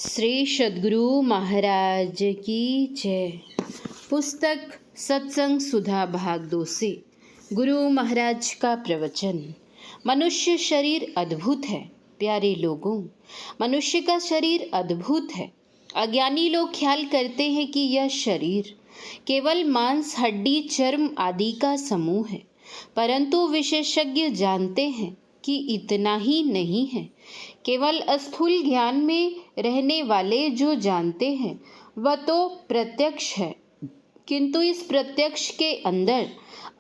श्री सद्गुरु महाराज की जय। पुस्तक सत्संग सुधा भाग 2 से गुरु महाराज का प्रवचन। मनुष्य शरीर अद्भुत है। प्यारे लोगों, मनुष्य का शरीर अद्भुत है। अज्ञानी लोग ख्याल करते हैं कि यह शरीर केवल मांस, हड्डी, चर्म आदि का समूह है, परंतु विशेषज्ञ जानते हैं कि इतना ही नहीं है। केवल स्थूल ज्ञान में रहने वाले जो जानते हैं वह तो प्रत्यक्ष है, किंतु इस प्रत्यक्ष के अंदर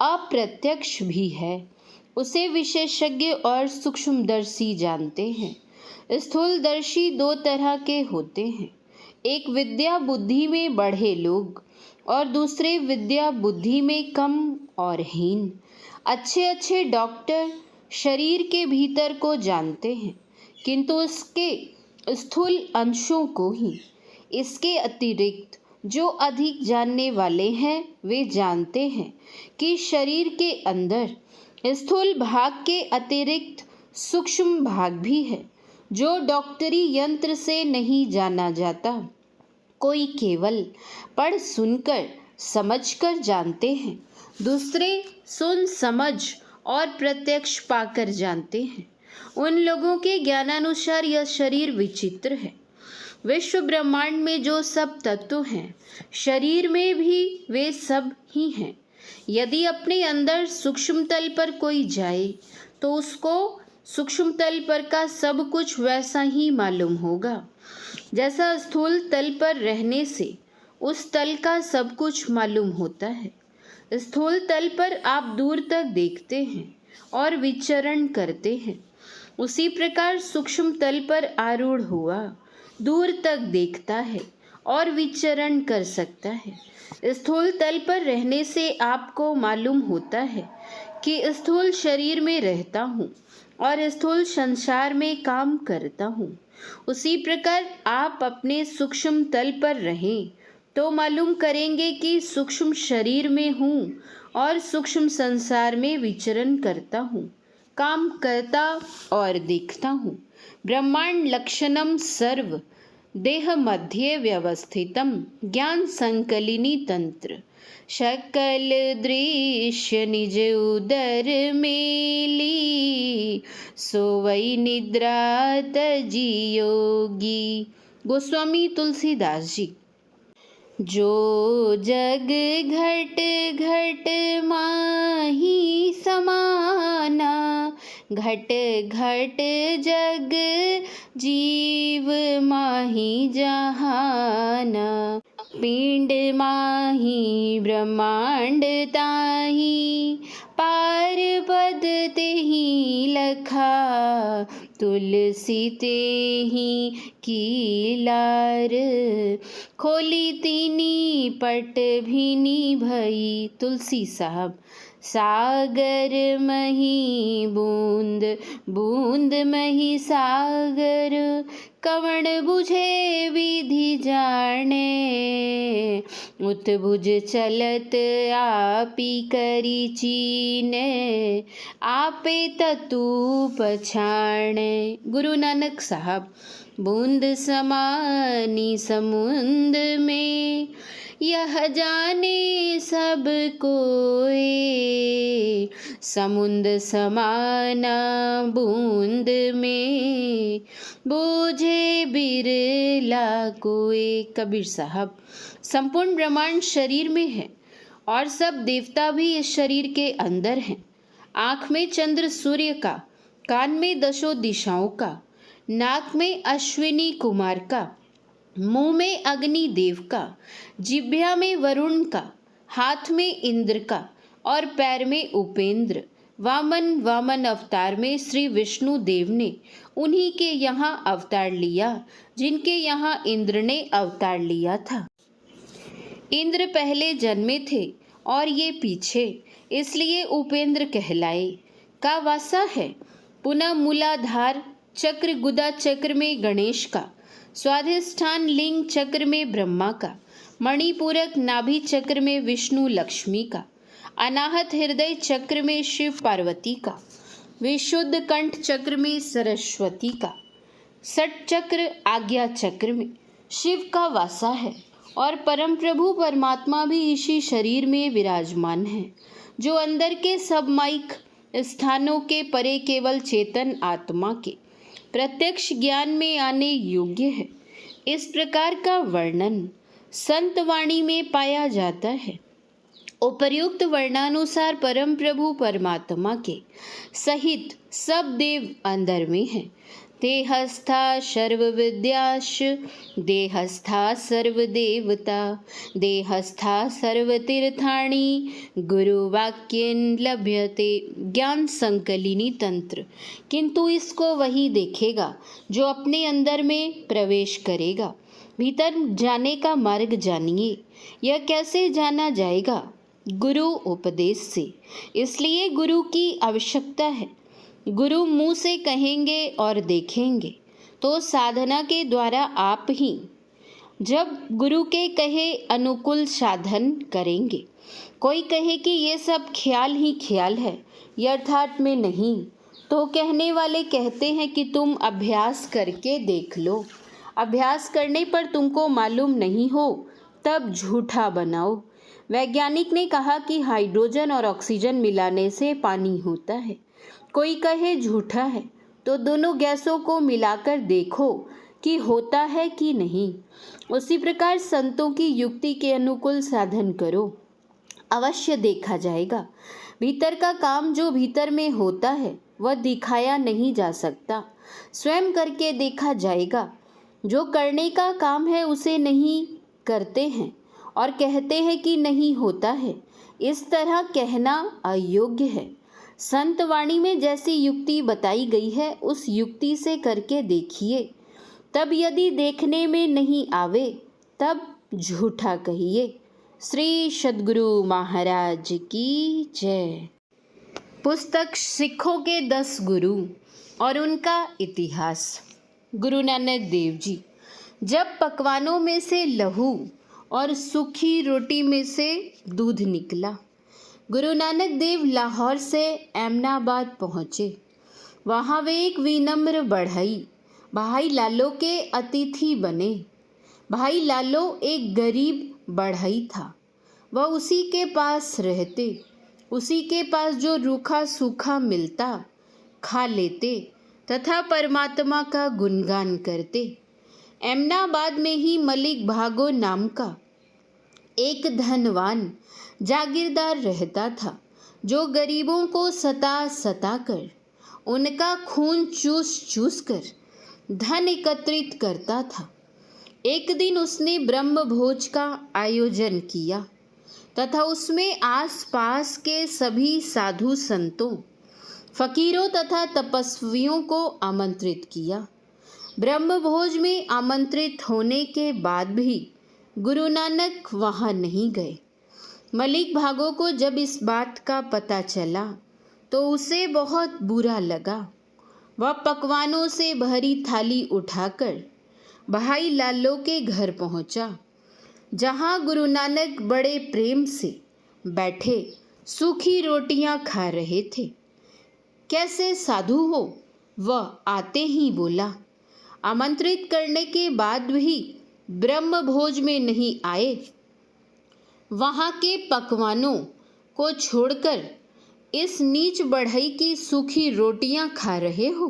अप्रत्यक्ष भी है। उसे विशेषज्ञ और सूक्ष्मदर्शी जानते हैं। स्थूलदर्शी दो तरह के होते हैं, एक विद्या बुद्धि में बढ़े लोग और दूसरे विद्या बुद्धि में कम और हीन। अच्छे डॉक्टर शरीर के भीतर को जानते हैं, किंतु उसके स्थूल अंशों को ही। इसके अतिरिक्त जो अधिक जानने वाले हैं वे जानते हैं कि शरीर के अंदर स्थूल भाग के अतिरिक्त सूक्ष्म भाग भी है, जो डॉक्टरी यंत्र से नहीं जाना जाता। कोई केवल पढ़ सुनकर समझकर जानते हैं, दूसरे सुन समझ और प्रत्यक्ष पाकर जानते हैं। उन लोगों के ज्ञानानुसार यह शरीर विचित्र है। विश्व ब्रह्मांड में जो सब तत्व हैं, शरीर में भी वे सब ही हैं। यदि अपने अंदर सूक्ष्म तल पर कोई जाए तो उसको सूक्ष्म तल पर का सब कुछ वैसा ही मालूम होगा, जैसा स्थूल तल पर रहने से उस तल का सब कुछ मालूम होता है। स्थूल तल पर आप दूर तक देखते हैं और विचरण करते हैं, उसी प्रकार सूक्ष्म तल पर आरूढ़ हुआ दूर तक देखता है और विचरण कर सकता है। स्थूल तल पर रहने से आपको मालूम होता है कि स्थूल शरीर में रहता हूँ और स्थूल संसार में काम करता हूँ। उसी प्रकार आप अपने सूक्ष्म तल पर रहें तो मालूम करेंगे कि सूक्ष्म शरीर में हूँ और सूक्ष्म संसार में विचरण करता हूँ, काम करता और देखता हूँ। ब्रह्मांड लक्षणम सर्व देह मध्ये व्यवस्थितम ज्ञान संकलिनी तंत्र सकल दृश्य निज उदर मेली सोवई निद्रा तजी योगी। गोस्वामी तुलसीदास जी। जो जग घट घट माही समाना, घट घट जग जीव माही जहाना। पिंड माही ब्रह्मांड ताही, पार पद तेहि लखा। तुलसी तेहि की लार, खोली तीनी पट भीनी भई। तुलसी साहब। सागर मही बूंद, बूंद मही सागर। कवण बुझे विधि जाने, उतबुझ चलत आपी करी चीने। आपे ततु पछाणे। गुरु नानक साहब। बूंद समानी समुंद में, यह जाने सब कोई। समुंद समाना बूंद में, बूझे बिरला कोई। कबीर साहब। संपूर्ण ब्रह्मांड शरीर में है और सब देवता भी इस शरीर के अंदर हैं। आँख में चंद्र सूर्य का, कान में दशों दिशाओं का, नाक में अश्विनी कुमार का, मुंह में अग्नि देव का, जिह्वा में वरुण का, हाथ में इंद्र का और पैर में उपेंद्र। वामन अवतार में श्री विष्णु देव ने उन्हीं के यहाँ अवतार लिया जिनके यहाँ इंद्र ने अवतार लिया था। इंद्र पहले जन्मे थे और ये पीछे, इसलिए उपेंद्र कहलाए। का वासा है। पुनः मूलाधार चक्र गुदा चक्र में गणेश का, स्वाधिष्ठान लिंग चक्र में ब्रह्मा का, मणिपूरक नाभि चक्र में विष्णु लक्ष्मी का, अनाहत हृदय चक्र में शिव पार्वती का, विशुद्ध कंठ चक्र में सरस्वती का, षट चक्र आज्ञा चक्र में शिव का वासा है और परम प्रभु परमात्मा भी इसी शरीर में विराजमान है, जो अंदर के सब माइक स्थानों के परे केवल चेतन आत्मा के प्रत्यक्ष ज्ञान में आने योग्य है। इस प्रकार का वर्णन संत वाणी में पाया जाता है। उपर्युक्त वर्णानुसार परम प्रभु परमात्मा के सहित सब देव अंदर में है। देहस्था सर्व विद्याश देहस्था सर्वदेवता देहस्था सर्वतीर्थाणि गुरुवाक्येन लभ्यते। ज्ञान संकलिनी तंत्र। किंतु इसको वही देखेगा जो अपने अंदर में प्रवेश करेगा। भीतर जाने का मार्ग जानिए। यह कैसे जाना जाएगा? गुरु उपदेश से। इसलिए गुरु की आवश्यकता है। गुरु मुंह से कहेंगे और देखेंगे तो साधना के द्वारा आप ही जब गुरु के कहे अनुकूल साधन करेंगे। कोई कहे कि ये सब ख्याल ही ख्याल है, यथार्थ में नहीं, तो कहने वाले कहते हैं कि तुम अभ्यास करके देख लो। अभ्यास करने पर तुमको मालूम नहीं हो तब झूठा बनाओ। वैज्ञानिक ने कहा कि हाइड्रोजन और ऑक्सीजन मिलाने से पानी होता है। कोई कहे झूठा है, तो दोनों गैसों को मिलाकर देखो कि होता है कि नहीं। उसी प्रकार संतों की युक्ति के अनुकूल साधन करो, अवश्य देखा जाएगा। भीतर का काम जो भीतर में होता है वह दिखाया नहीं जा सकता, स्वयं करके देखा जाएगा। जो करने का काम है उसे नहीं करते हैं और कहते हैं कि नहीं होता है। इस तरह कहना अयोग्य है। संत वाणी में जैसी युक्ति बताई गई है उस युक्ति से करके देखिए। तब यदि देखने में नहीं आवे तब झूठा कहिए। श्री सद्गुरु महाराज की जय। पुस्तक सिखों के 10 गुरु और उनका इतिहास। गुरु नानक देव जी। जब पकवानों में से लहू और सूखी रोटी में से दूध निकला। गुरु नानक देव लाहौर से एमनाबाद पहुँचे। वहाँ वे एक विनम्र बढ़ई भाई लालो के अतिथि बने। भाई लालो एक गरीब बढ़ई था। वह उसी के पास रहते, उसी के पास जो रूखा सूखा मिलता खा लेते तथा परमात्मा का गुणगान करते। एमनाबाद में ही मलिक भागो नाम का एक धनवान जागीरदार रहता था, जो गरीबों को सता कर उनका खून चूस कर धन एकत्रित करता था। एक दिन उसने ब्रह्म भोज का आयोजन किया तथा उसमें आसपास के सभी साधु संतों, फकीरों तथा तपस्वियों को आमंत्रित किया। ब्रह्म भोज में आमंत्रित होने के बाद भी गुरु नानक वहाँ नहीं गए। मलिक भागो को जब इस बात का पता चला तो उसे बहुत बुरा लगा। वह पकवानों से भरी थाली उठाकर भाई लालो के घर पहुँचा, जहाँ गुरु नानक बड़े प्रेम से बैठे सूखी रोटियां खा रहे थे। कैसे साधु हो? वह आते ही बोला। आमंत्रित करने के बाद भी ब्रह्म भोज में नहीं आए। वहाँ के पकवानों को छोड़कर इस नीच बढ़ई की सूखी रोटियां खा रहे हो।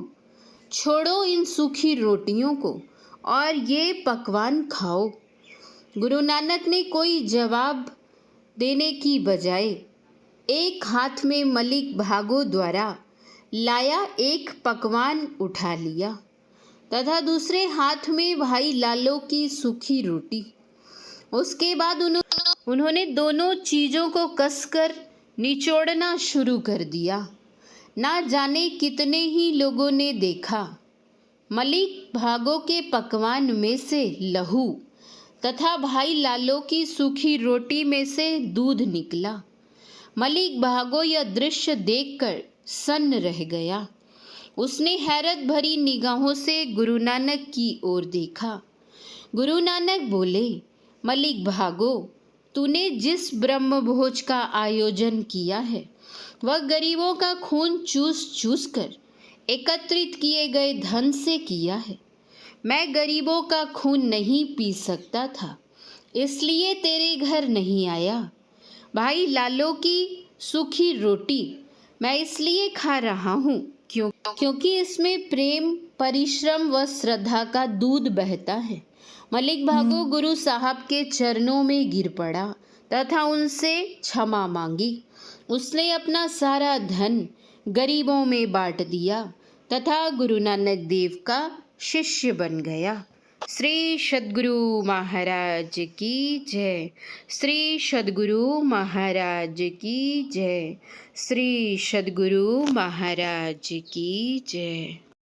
छोड़ो इन सूखी रोटियों को और ये पकवान खाओ। गुरु नानक ने कोई जवाब देने की बजाय एक हाथ में मलिक भागो द्वारा लाया एक पकवान उठा लिया तथा दूसरे हाथ में भाई लालो की सूखी रोटी। उसके बाद उन्होंने दोनों चीज़ों को कसकर निचोड़ना शुरू कर दिया। ना जाने कितने ही लोगों ने देखा। मलिक भागो के पकवान में से लहू तथा भाई लालो की सूखी रोटी में से दूध निकला। मलिक भागो यह दृश्य देखकर सन्न रह गया। उसने हैरत भरी निगाहों से गुरु नानक की ओर देखा। गुरु नानक बोले, मलिक भागो, तूने जिस ब्रह्म भोज का आयोजन किया है वह गरीबों का खून चूस कर एकत्रित किए गए धन से किया है। मैं गरीबों का खून नहीं पी सकता था, इसलिए तेरे घर नहीं आया। भाई लालो की सूखी रोटी मैं इसलिए खा रहा हूँ क्योंकि इसमें प्रेम, परिश्रम व श्रद्धा का दूध बहता है। मलिक भागो गुरु साहब के चरणों में गिर पड़ा तथा उनसे क्षमा मांगी। उसने अपना सारा धन गरीबों में बांट दिया तथा गुरु नानक देव का शिष्य बन गया। श्री सद्गुरु महाराज की जय। श्री सद्गुरु महाराज की जय। श्री सद्गुरु महाराज की जय।